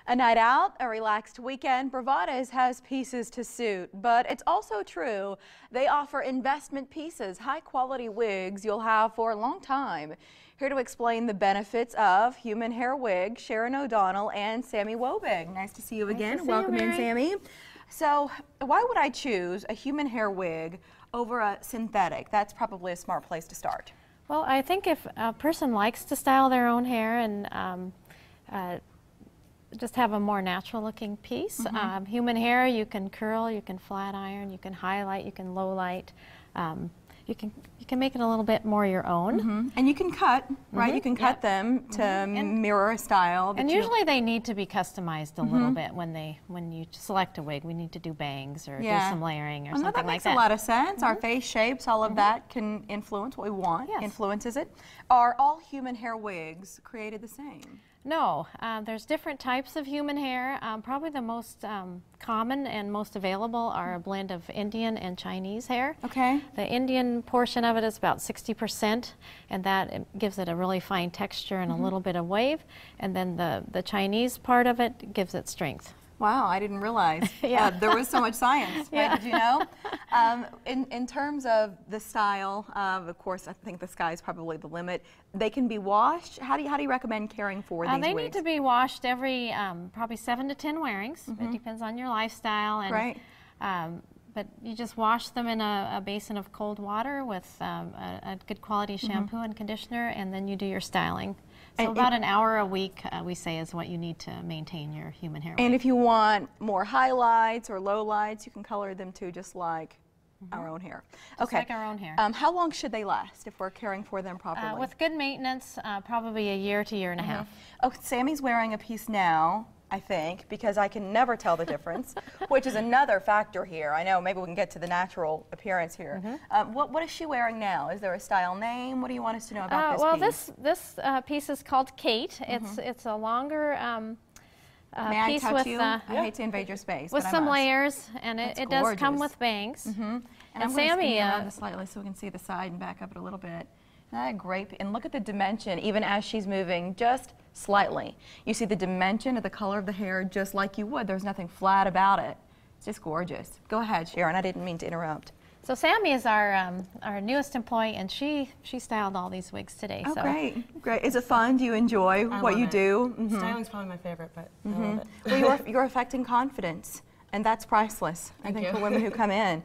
A night out, a relaxed weekend, Bravadas has pieces to suit, but it's also true they offer investment pieces, high-quality wigs you'll have for a long time. Here to explain the benefits of human hair wigs, Sharon O'Donnell and Sami Wobig. Nice to see you again. Welcome in, Sami. So, why would I choose a human hair wig over a synthetic? That's probably a smart place to start. Well, I think if a person likes to style their own hair and just have a more natural looking piece. Human hair, you can curl, you can flat iron, you can highlight, you can low light. You can make it a little bit more your own. And you can cut, right? You can cut them to mirror a style. And usually they need to be customized a little bit when you select a wig. We need to do bangs or do some layering or something like that. That makes a lot of sense. Our face shapes, all of that can influence what we want. Influences it. Are all human hair wigs created the same? No, there's different types of human hair. Probably the most common and most available are a blend of Indian and Chinese hair. Okay. The Indian portion of it is about 60%, and that gives it a really fine texture and a little bit of wave. And then the Chinese part of it gives it strength. Wow, I didn't realize there was so much science. Right? Did you know? In terms of the style, of course, I think the sky is probably the limit. They can be washed. How do you recommend caring for these They wigs? need to be washed every probably 7 to 10 wearings. It depends on your lifestyle. And, but you just wash them in a basin of cold water with a good quality shampoo and conditioner, and then you do your styling. So about an hour a week, we say, is what you need to maintain your human hair. And if you want more highlights or lowlights, you can color them too, just like our own hair. Just like our own hair. How long should they last if we're caring for them properly? With good maintenance, probably a year to year and a half. Oh, Sami's wearing a piece now, I think, because I can never tell the difference, which is another factor here. I know, maybe we can get to the natural appearance here. What is she wearing now? Is there a style name? What do you want us to know about this piece? Well, this piece is called Kate. It's a longer May piece I touch with you? I hate to invade your space, with but some layers, and it does come with bangs. And I'm Sami, around this slightly so we can see the side and back up it a little bit. Isn't that great? And look at the dimension, even as she's moving, just slightly. You see the dimension of the color of the hair just like you would. There's nothing flat about it. It's just gorgeous. Go ahead, Sharon. I didn't mean to interrupt. So Sami is our newest employee, and she styled all these wigs today. Oh, so. Great. Is it fun? Do you enjoy what you do? Styling's probably my favorite, but I love it. Well, you're affecting confidence, and that's priceless, I think, for women who come in.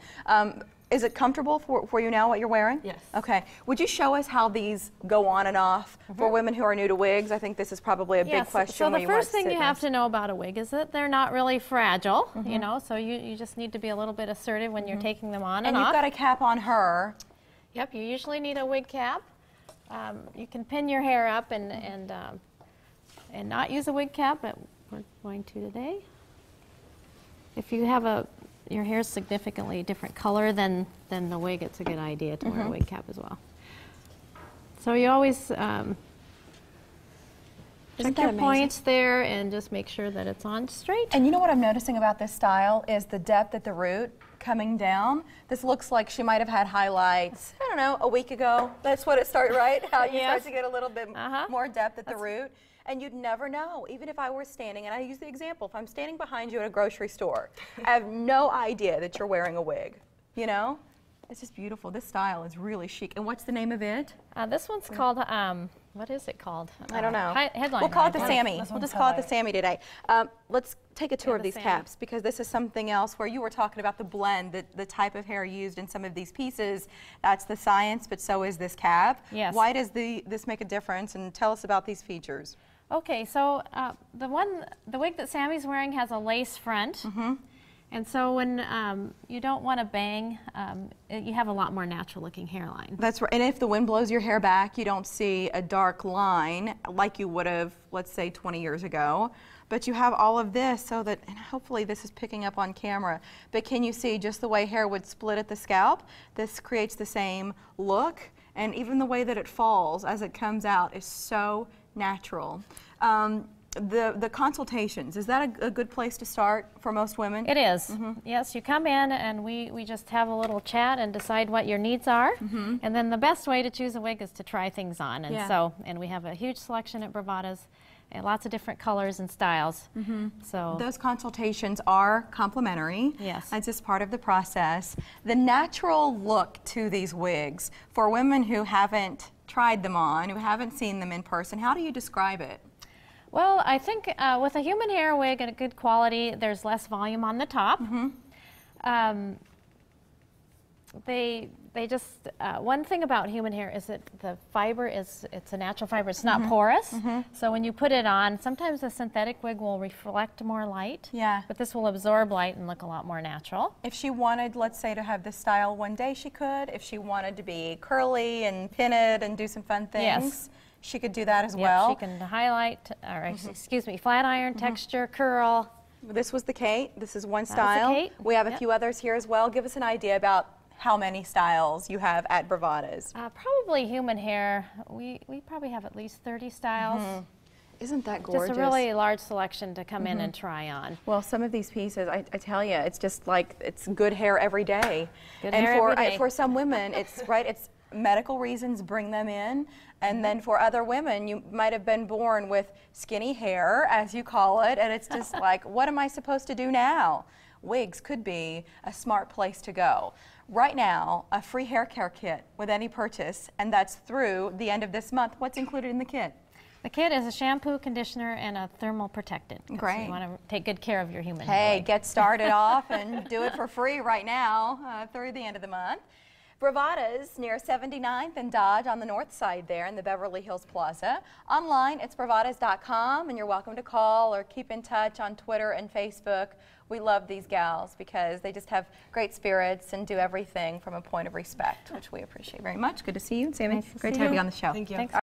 Is it comfortable for you now, what you're wearing? Yes. Okay. Would you show us how these go on and off for women who are new to wigs? I think this is probably a big question. So the first thing you have to know about a wig is that they're not really fragile, you know, so you just need to be a little bit assertive when you're taking them on and off. And you've got a cap on her. Yep, you usually need a wig cap. You can pin your hair up and not use a wig cap, but we're going to today. If you have your hair's significantly different color than the wig, it's a good idea to wear a wig cap as well. So you always check your points there and just make sure that it's on straight. And you know what I'm noticing about this style is the depth at the root coming down. This looks like she might have had highlights, I don't know, a week ago. That's what it started, right? How you start to get a little bit more depth at the root. And you'd never know, even if I were standing, and I use the example, if I'm standing behind you at a grocery store, I have no idea that you're wearing a wig, you know? It's just beautiful. This style is really chic. And what's the name of it? This one's called, what is it called? I don't know. Headline. We'll call it the Sami. We'll just call it the Sami today. Let's take a tour of these caps, because this is something else where you were talking about the blend, the type of hair used in some of these pieces. That's the science, but so is this cap. Yes. Why does this make a difference? And tell us about these features. Okay, so the wig that Sami's wearing has a lace front, and so when you don't want to bang, you have a lot more natural-looking hairline. That's right. And if the wind blows your hair back, you don't see a dark line like you would have, let's say, 20 years ago. But you have all of this so that, and hopefully this is picking up on camera, but can you see just the way hair would split at the scalp? This creates the same look, and even the way that it falls as it comes out is so natural. The consultations, is that a good place to start for most women? It is. Yes, you come in and we just have a little chat and decide what your needs are. And then the best way to choose a wig is to try things on. And and we have a huge selection at Bravadas. and lots of different colors and styles. So Those consultations are complimentary. Yes. That's just part of the process. The natural look to these wigs, for women who haven't tried them on, who haven't seen them in person, how do you describe it? well, I think with a human hair wig and a good quality, there's less volume on the top. They just, one thing about human hair is that the fiber it's a natural fiber, it's not porous. So when you put it on, sometimes a synthetic wig will reflect more light. Yeah. But this will absorb light and look a lot more natural. If she wanted, let's say, to have this style one day, she could. If she wanted to be curly and pin it and do some fun things, Yes. she could do that as Yep, well. she can highlight, or excuse me, flat iron, texture, curl. This was the Kate. This is one was the style. Kate. We have a Yep. few others here as well. Give us an idea about how many styles you have at Bravadas. Probably human hair, we probably have at least 30 styles. Isn't that gorgeous? Just a really large selection to come in and try on. Well, some of these pieces, I tell you, it's just like, it's good hair every day. Good and hair for, every day. for some women, it's right, it's medical reasons bring them in. And then for other women, you might have been born with skinny hair, as you call it, and it's just like, what am I supposed to do now? Wigs could be a smart place to go. Right now, a free hair care kit with any purchase, and that's through the end of this month. What's included in the kit? The kit is a shampoo, conditioner, and a thermal protectant. So Great. you want to take good care of your human hair. Hey, wig. get started off and do it for free right now through the end of the month. Bravadas near 79th and Dodge on the north side there in the Beverly Hills Plaza. Online, it's bravadas.com, and you're welcome to call or keep in touch on Twitter and Facebook. We love these gals because they just have great spirits and do everything from a point of respect, which we appreciate very much. Good to see you, Sami. Nice to Great see to have you. you on the show. Thank you. Thanks.